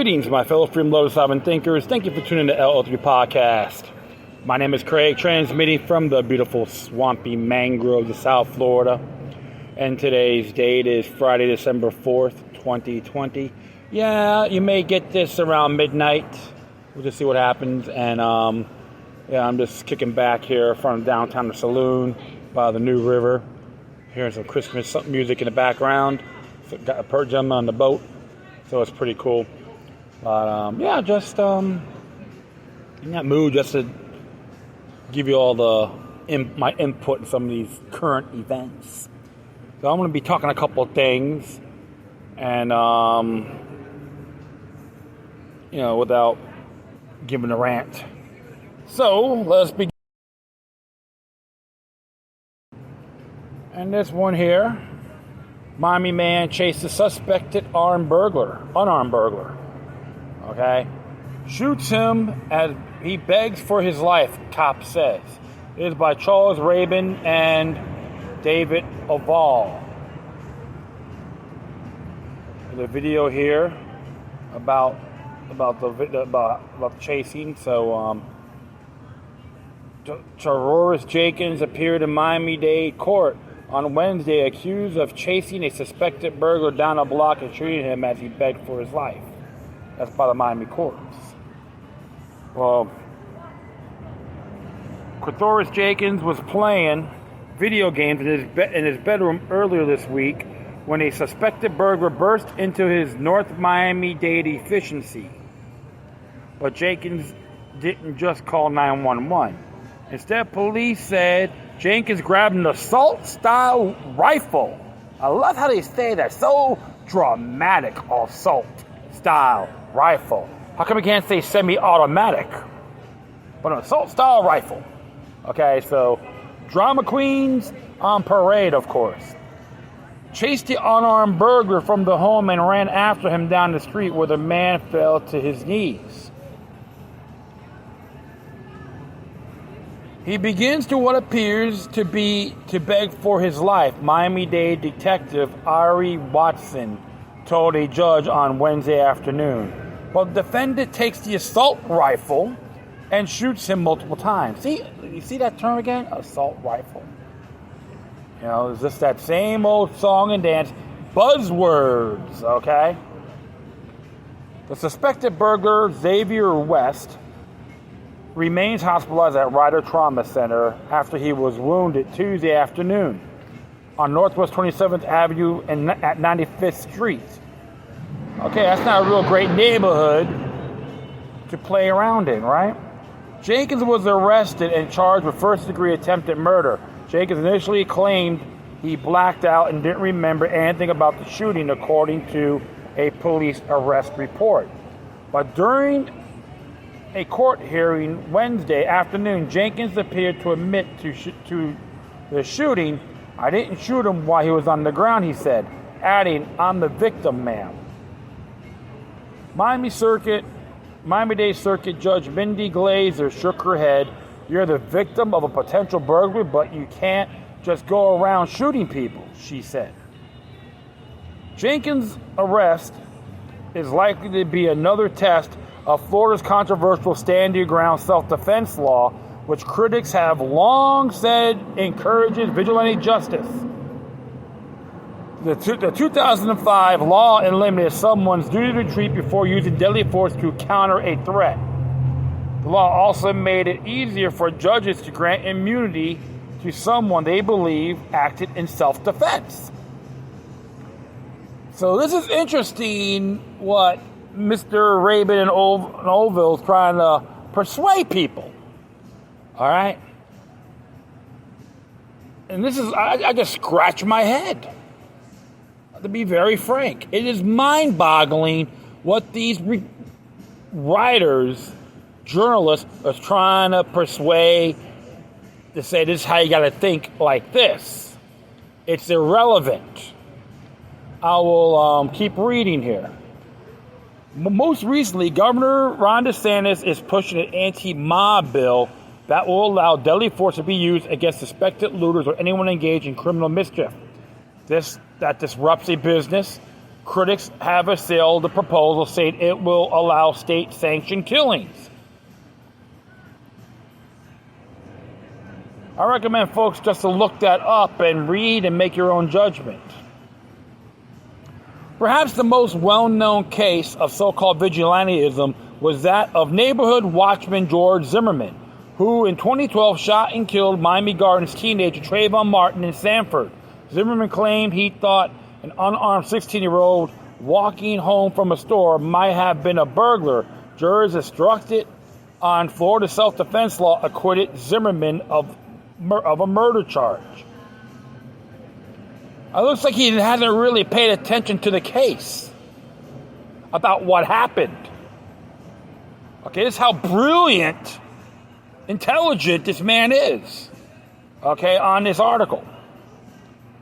Greetings, my fellow freedom-loving sovereign thinkers. Thank you for tuning in to LO3 Podcast. My name is Craig, transmitting from the beautiful swampy mangroves of South Florida. And today's date is Friday, December 4th, 2020. Yeah, you may get this around midnight. We'll just see what happens. And, I'm just kicking back here from downtown the saloon by the New River. Hearing some Christmas music in the background. So got a perch on the boat. So it's pretty cool. But, just in that mood just to give you all my input in some of these current events. So I'm going to be talking a couple of things. And, without giving a rant. So, let's begin. And this one here. Miami man chases suspected unarmed burglar. Okay? Shoots him as he begs for his life, cop says. It is by Charles Rabin and David Oval. There's a video here about the chasing. So, Charles Jenkins appeared in Miami-Dade court on Wednesday, accused of chasing a suspected burglar down a block and shooting him as he begged for his life. That's by the Miami courts. Well, Cloris Jenkins was playing video games in his bedroom earlier this week when a suspected burglar burst into his North Miami-Dade efficiency. But Jenkins didn't just call 911. Instead, police said Jenkins grabbed an assault-style rifle. I love how they say that. So dramatic, assault-style rifle. How come we can't say semi-automatic? But an assault-style rifle. Okay, so drama queens on parade, of course. Chased the unarmed burglar from the home and ran after him down the street where the man fell to his knees. He begins to what appears to be to beg for his life, Miami-Dade detective Ari Watson told a judge on Wednesday afternoon. Well, the defendant takes the assault rifle and shoots him multiple times. You see that term again? Assault rifle. It's just that same old song and dance. Buzzwords, okay? The suspected burglar, Xavier West, remains hospitalized at Ryder Trauma Center after he was wounded Tuesday afternoon on Northwest 27th Avenue and at 95th Street. Okay, that's not a real great neighborhood to play around in, right? Jenkins was arrested and charged with first-degree attempted murder. Jenkins initially claimed he blacked out and didn't remember anything about the shooting, according to a police arrest report. But during a court hearing Wednesday afternoon, Jenkins appeared to admit to the shooting. I didn't shoot him while he was on the ground, he said, adding, I'm the victim, ma'am. Miami-Dade Circuit Judge Mindy Glazer shook her head. You're the victim of a potential burglary, but you can't just go around shooting people, she said. Jenkins' arrest is likely to be another test of Florida's controversial stand your ground self-defense law, which critics have long said encourages vigilante justice. The 2005 law eliminated someone's duty to retreat before using deadly force to counter a threat. The law also made it easier for judges to grant immunity to someone they believe acted in self-defense. So this is interesting what Mr. Rabin and Oval is trying to persuade people. All right? And this is, I just scratch my head. To be very frank, it is mind-boggling what these writers, journalists, are trying to persuade to say this is how you got to think like this. It's irrelevant. I will keep reading here. Most recently, Governor Ron DeSantis is pushing an anti-mob bill that will allow deadly force to be used against suspected looters or anyone engaged in criminal mischief. That disrupts a business, critics have assailed the proposal, saying it will allow state-sanctioned killings. I recommend folks just to look that up and read and make your own judgment. Perhaps the most well-known case of so-called vigilantism was that of neighborhood watchman George Zimmerman, who in 2012 shot and killed Miami Gardens teenager Trayvon Martin in Sanford. Zimmerman claimed he thought an unarmed 16-year-old walking home from a store might have been a burglar. Jurors instructed on Florida self-defense law acquitted Zimmerman of a murder charge. It looks like he hasn't really paid attention to the case about what happened. Okay, this is how brilliant, intelligent this man is. Okay, on this article.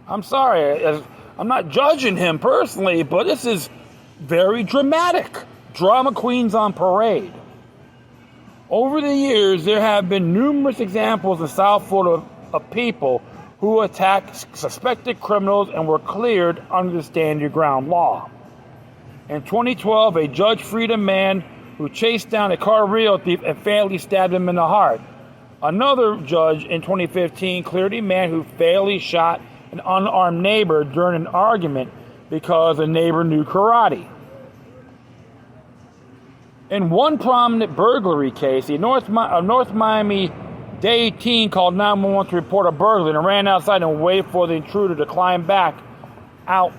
I'm sorry, I'm not judging him personally, but this is very dramatic. Drama queens on parade. Over the years, there have been numerous examples in South Florida of people who attacked suspected criminals and were cleared under the stand your ground law. In 2012, a judge freed a man who chased down a car rental thief and fatally stabbed him in the heart. Another judge in 2015 cleared a man who fatally shot an unarmed neighbor during an argument because the neighbor knew karate. In one prominent burglary case, a North Miami Dade teen called 911 to report a burglary and ran outside and waited for the intruder to climb back out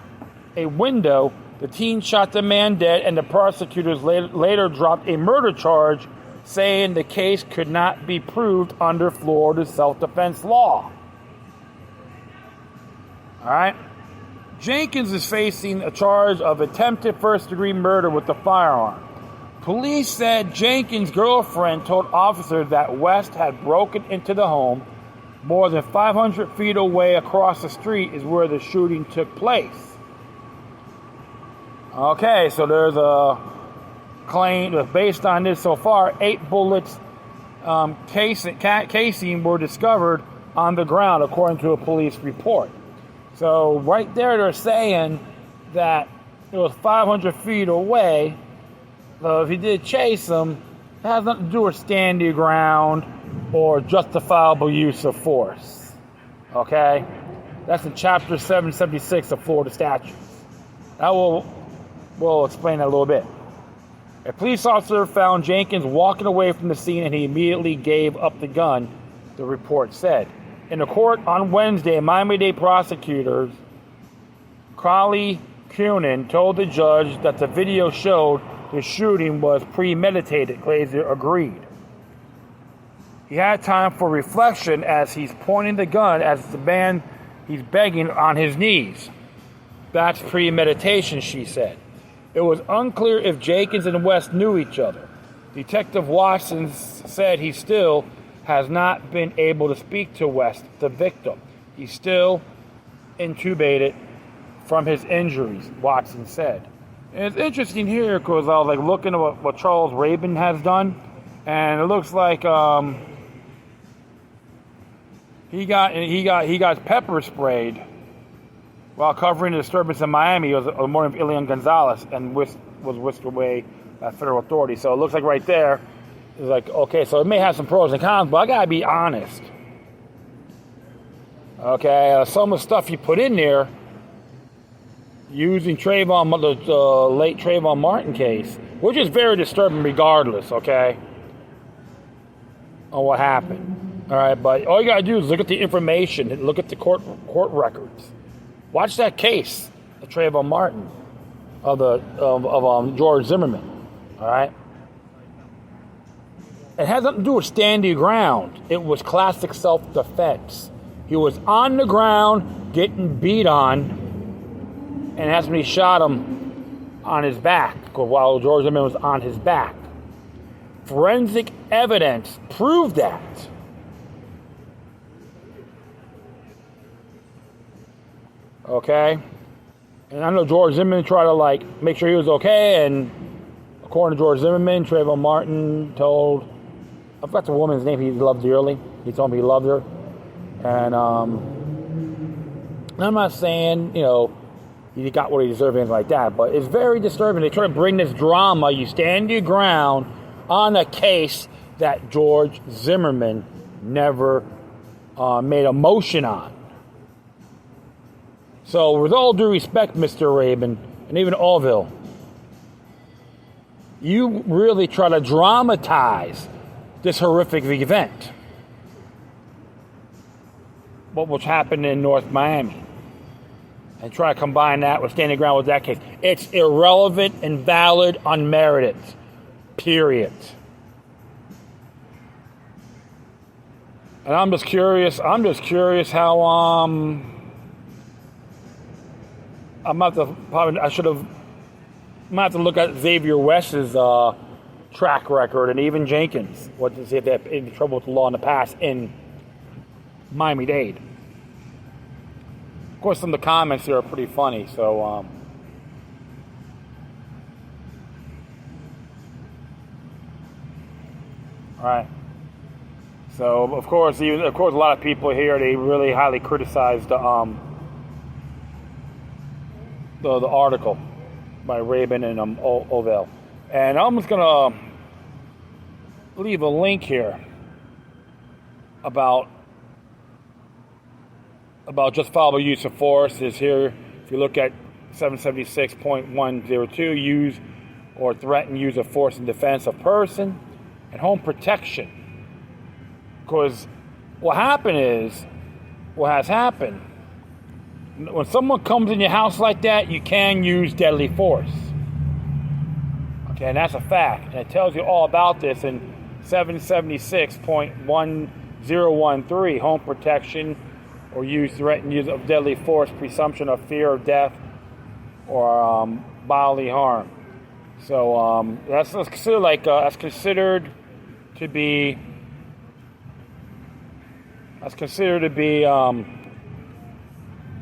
a window. The teen shot the man dead, and the prosecutors later dropped a murder charge, saying the case could not be proved under Florida's self-defense law. All right. Jenkins is facing a charge of attempted first-degree murder with a firearm. Police said Jenkins' girlfriend told officers that West had broken into the home. More than 500 feet away across the street is where the shooting took place. Okay, so there's a claim that based on this so far, 8 bullets casing were discovered on the ground, according to a police report. So right there, they're saying that it was 500 feet away. So if he did chase him, it has nothing to do with stand your ground or justifiable use of force. Okay? That's in Chapter 776 of Florida statutes. That we'll explain that a little bit. A police officer found Jenkins walking away from the scene and he immediately gave up the gun, the report said. In the court on Wednesday, Miami-Dade prosecutors Crowley Cunin told the judge that the video showed the shooting was premeditated. Glazer agreed. He had time for reflection as he's pointing the gun at the man he's begging on his knees. That's premeditation, she said. It was unclear if Jenkins and West knew each other. Detective Watson said he still has not been able to speak to West, the victim. He's still intubated from his injuries, Watson said. And it's interesting here because I was like looking at what Charles Rabin has done, and it looks like he got pepper sprayed while covering a disturbance in Miami. It was a morning of Elian Gonzalez and was whisked away by federal authorities. So it looks like right there, it's like, okay, so it may have some pros and cons, but I gotta be honest. Okay, some of the stuff you put in there, using the late Trayvon Martin case, which is very disturbing regardless, okay, on what happened. All right, but all you gotta do is look at the information and look at the court records. Watch that case of Trayvon Martin of George Zimmerman. All right, it has nothing to do with stand your ground. It was classic self-defense. He was on the ground getting beat on. And that's when he shot him on his back, while George Zimmerman was on his back. Forensic evidence proved that. Okay? And I know George Zimmerman tried to, make sure he was okay, and according to George Zimmerman, Trayvon Martin told, I forgot the woman's name he loved dearly. He told me he loved her. And I'm not saying, he got what he deserved, anything like that. But it's very disturbing. They try to bring this drama. You stand your ground on a case that George Zimmerman never made a motion on. So, with all due respect, Mr. Rabin, and even Orville, you really try to dramatize this horrific event. What was happening in North Miami. And try to combine that with standing ground with that case. It's irrelevant, invalid, unmerited. Period. And I'm just curious how I might have to look at Xavier West's track record and even Jenkins. What to see if they have any trouble with the law in the past in Miami-Dade. Of course, some of the comments here are pretty funny. So, all right. So, of course, a lot of people here, they really highly criticized the article by Rabin and Ovell. And I'm just going to leave a link here about justifiable use of force. Is here, if you look at 776.102, use or threaten use of force in defense of person and home protection. Because what has happened, when someone comes in your house like that, you can use deadly force. Okay, and that's a fact. And it tells you all about this in 776.1013, home protection or use, threatened use of deadly force, presumption of fear of death or bodily harm. So that's considered to be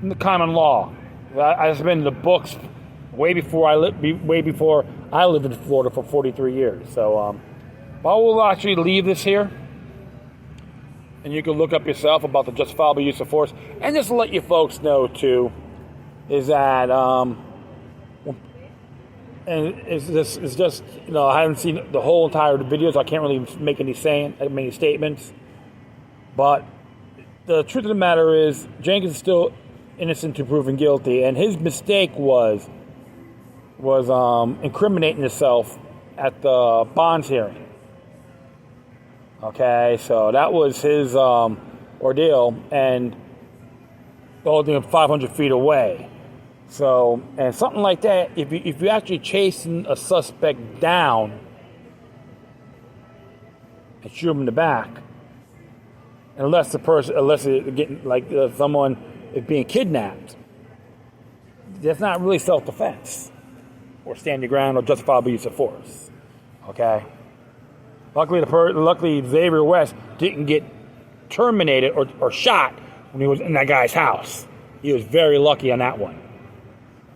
in the common law. That's been in the books way before I lived in Florida for 43 years. So, but I will actually leave this here, and you can look up yourself about the justifiable use of force. And just to let you folks know too, is that and it's just I haven't seen the whole entire video, so I can't really make any statements. But the truth of the matter is, Jenkins is still innocent to proven guilty, and his mistake was incriminating himself at the bonds hearing. Okay, so that was his ordeal, and holding him 500 feet away. So, and something like that, if you actually chasing a suspect down and shoot him in the back, unless someone is being kidnapped, that's not really self-defense or stand your ground or justifiable use of force. Okay. Luckily, Xavier West didn't get terminated or shot when he was in that guy's house. He was very lucky on that one.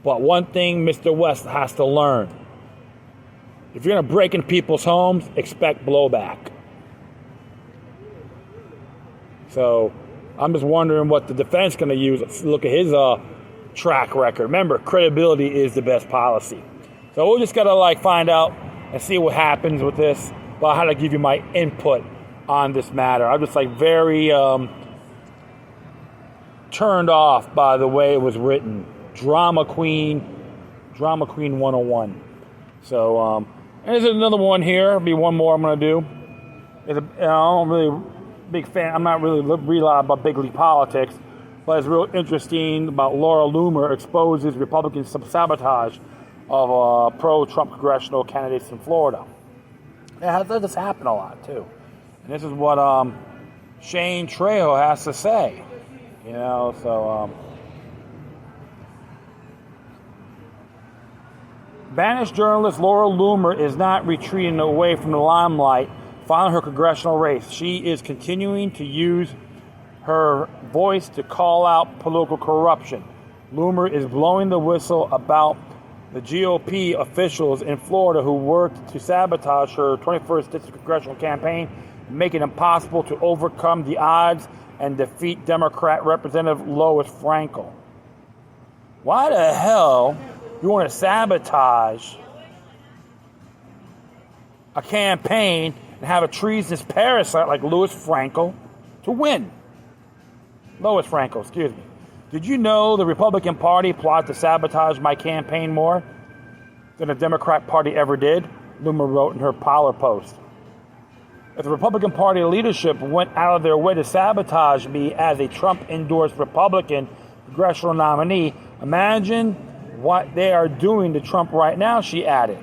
But one thing Mr. West has to learn: if you're going to break into people's homes, expect blowback. So I'm just wondering what the defense is going to use. Let's look at his track record. Remember, credibility is the best policy. So we'll just got to find out and see what happens with this. But how to give you my input on this matter. I'm just very turned off by the way it was written. Drama Queen 101. So, and there's another one here. There'll be one more I'm going to do. I'm really big fan. I'm not really about big league politics, but it's real interesting about Laura Loomer exposes Republican sabotage of pro-Trump congressional candidates in Florida. That does happen a lot too, and this is what Shane Trejo has to say. Banished journalist Laura Loomer is not retreating away from the limelight following her congressional race. She is continuing to use her voice to call out political corruption. Loomer is blowing the whistle about the GOP officials in Florida who worked to sabotage her 21st District congressional campaign, making it impossible to overcome the odds and defeat Democrat Representative Lois Frankel. Why the hell you want to sabotage a campaign and have a treasonous parasite like Louis Franco to win? Lois Franco, excuse me. Did you know the Republican Party plotted to sabotage my campaign more than the Democrat Party ever did? Loomer wrote in her Parler post. If the Republican Party leadership went out of their way to sabotage me as a Trump-endorsed Republican Congressional nominee, imagine what they are doing to Trump right now, she added.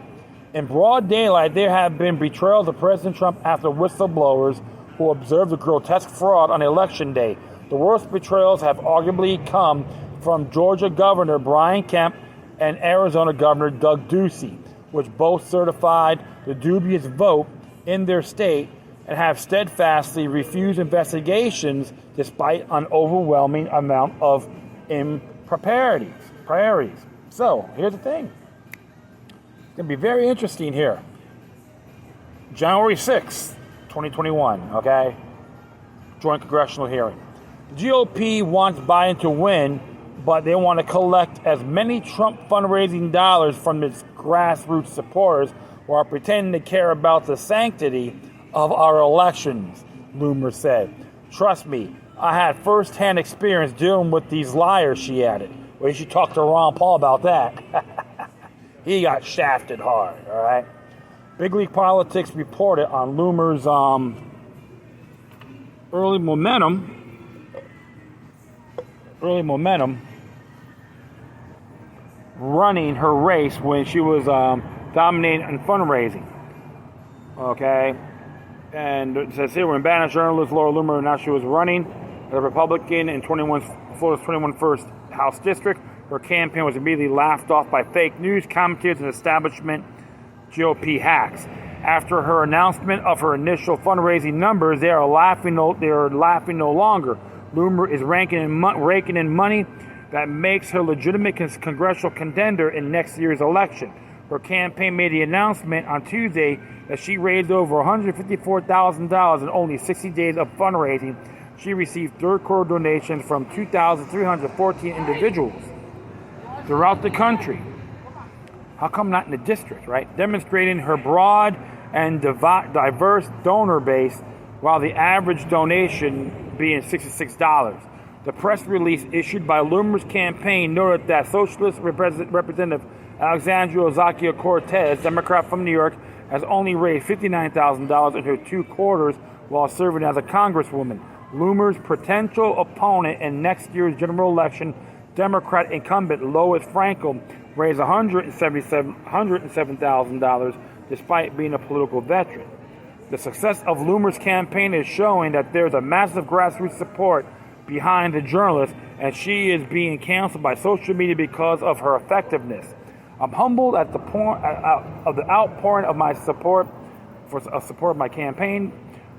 In broad daylight, there have been betrayals of President Trump after whistleblowers who observed the grotesque fraud on Election Day. The worst betrayals have arguably come from Georgia Governor Brian Kemp and Arizona Governor Doug Ducey, which both certified the dubious vote in their state and have steadfastly refused investigations despite an overwhelming amount of improprieties. So, here's the thing. It's going to be very interesting here. January 6th, 2021, okay? Joint congressional hearing. The GOP wants Biden to win, but they want to collect as many Trump fundraising dollars from its grassroots supporters while pretending to care about the sanctity of our elections, Loomer said. Trust me, I had first-hand experience dealing with these liars, she added. Well, you should talk to Ron Paul about that. He got shafted hard, all right? Big League Politics reported on Loomer's early momentum running her race when she was dominating in fundraising. Okay? And it says here, when Banner journalist Laura Loomer announced she was running as a Republican in Florida's 21st House District, her campaign was immediately laughed off by fake news commentators and establishment GOP hacks. After her announcement of her initial fundraising numbers, they are laughing no longer. Loomer is raking in money that makes her legitimate congressional contender in next year's election. Her campaign made the announcement on Tuesday that she raised over $154,000 in only 60 days of fundraising. She received third-quarter donations from 2,314 individuals throughout the country. How come not in the district, right? Demonstrating her broad and diverse donor base, while the average donation being $66. The press release issued by Loomer's campaign noted that Socialist Representative Alexandria Ocasio-Cortez, Democrat from New York, has only raised $59,000 in her 2 quarters while serving as a congresswoman. Loomer's potential opponent in next year's general election, Democrat incumbent Lois Franco, raised $107,000 despite being a political veteran. The success of Loomer's campaign is showing that there's a massive grassroots support behind the journalist, and she is being canceled by social media because of her effectiveness. I'm humbled at the outpouring of my support of my campaign,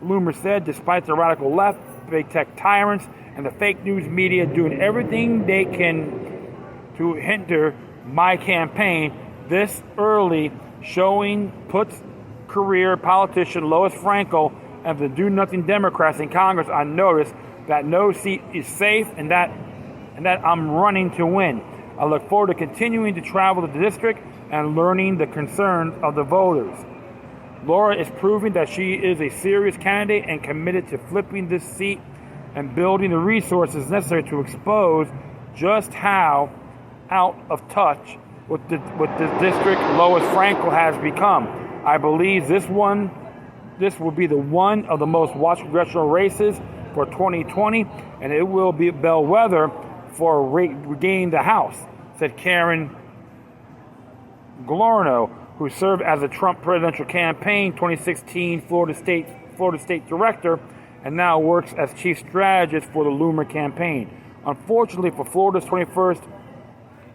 Loomer said, despite the radical left, big tech tyrants, and the fake news media doing everything they can to hinder my campaign. This early showing puts career politician Lois Franco and the do-nothing Democrats in Congress on notice that no seat is safe and that I'm running to win. I look forward to continuing to travel to the district and learning the concerns of the voters. Laura is proving that she is a serious candidate and committed to flipping this seat and building the resources necessary to expose just how out of touch with the district Lois Franco has become. I believe this will be the one of the most watched congressional races for 2020, and it will be a bellwether for regaining the House, said Karen Glorno, who served as a Trump presidential campaign 2016 Florida State Director and now works as chief strategist for the Loomer campaign. Unfortunately for Florida's 21st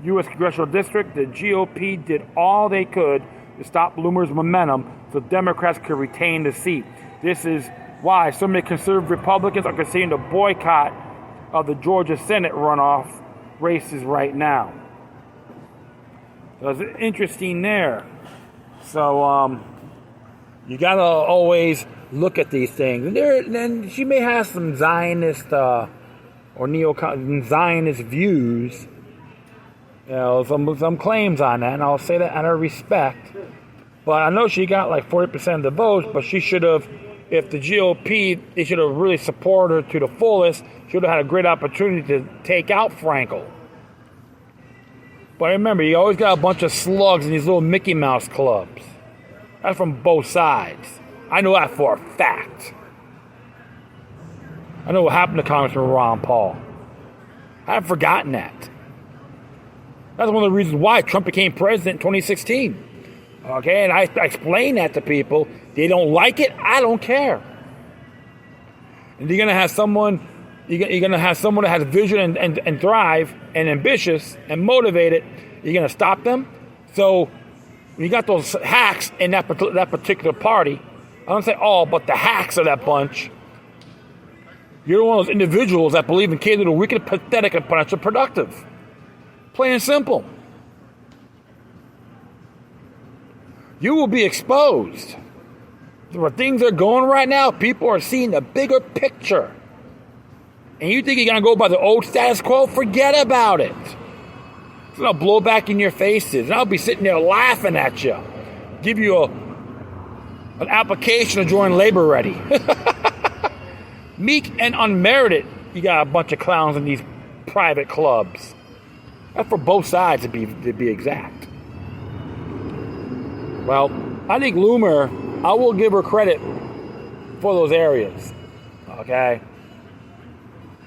U.S. Congressional District, the GOP did all they could to stop Loomer's momentum so Democrats could retain the seat. This is why so many conservative Republicans are considering the boycott of the Georgia Senate runoff races right now. So it's interesting there. So you got to always look at these things. And she may have some Zionist or neo-Zionist views some claims on that, and I'll say that out of respect. But I know she got like 40% of the votes, but she should have, if the GOP, they should have really supported her to the fullest, should have had a great opportunity to take out Frankel. But remember, you always got a bunch of slugs in these little Mickey Mouse clubs. That's from both sides. I know that for a fact. I know what happened to Congressman Ron Paul. I haven't forgotten that. That's one of the reasons why Trump became president in 2016. Okay, and I explain that to people. They don't like it. I don't care. And you're gonna have someone. You're gonna have someone that has vision and thrive and ambitious and motivated. You're gonna stop them. So when you got those hacks in that particular party, I don't say all, but the hacks of that bunch. You're one of those individuals that believe in kids that are wicked, pathetic, and productive. Plain and simple. You will be exposed. Where things are going right now, people are seeing the bigger picture. And you think you're going to go by the old status quo? Forget about it. It's going to blow back in your faces. And I'll be sitting there laughing at you. Give you an application to join Labor Ready. Meek and unmerited, you got a bunch of clowns in these private clubs. That's for both sides to be exact. Well, I think Loomer, I will give her credit for those areas. Okay?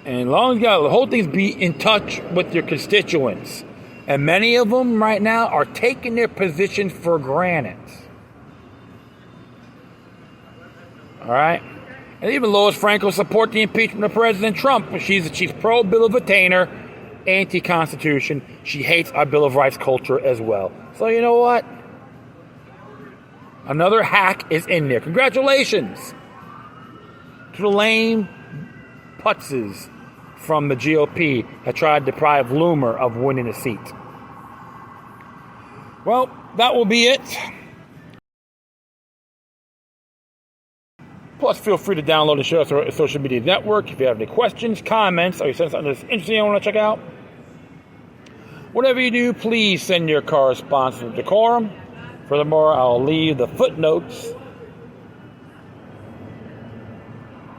And as long as you got the whole thing's be in touch with your constituents. And many of them right now are taking their positions for granted. All right? And even Lois Frankel support the impeachment of President Trump. She's pro-Bill of Attainder, anti-Constitution. She hates our Bill of Rights culture as well. So you know what? Another hack is in there. Congratulations to the lame putzes from the GOP that tried to deprive Loomer of winning a seat. Well, that will be it. Plus, feel free to download and share us on our social media network. If you have any questions, comments, or you send something that's interesting you want to check out, whatever you do, please send your correspondence with decorum. Furthermore, I'll leave the footnotes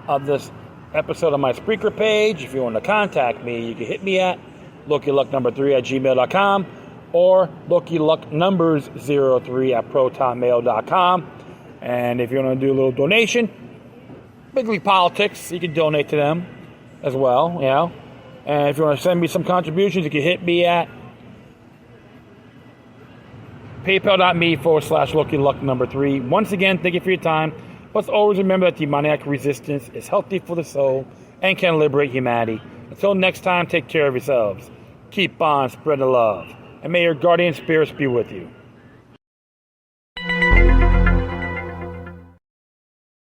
of this episode on my Spreaker page. If you want to contact me, you can hit me at LokiLuck3@gmail.com or LokiLuckNumbers03@protonmail.com. And if you want to do a little donation, Big League Politics, you can donate to them as well, you know. And if you want to send me some contributions, you can hit me at PayPal.me/LokiLuck3. Once again, thank you for your time. Let's always remember that demoniac resistance is healthy for the soul and can liberate humanity. Until next time, take care of yourselves. Keep on spreading love. And may your guardian spirits be with you.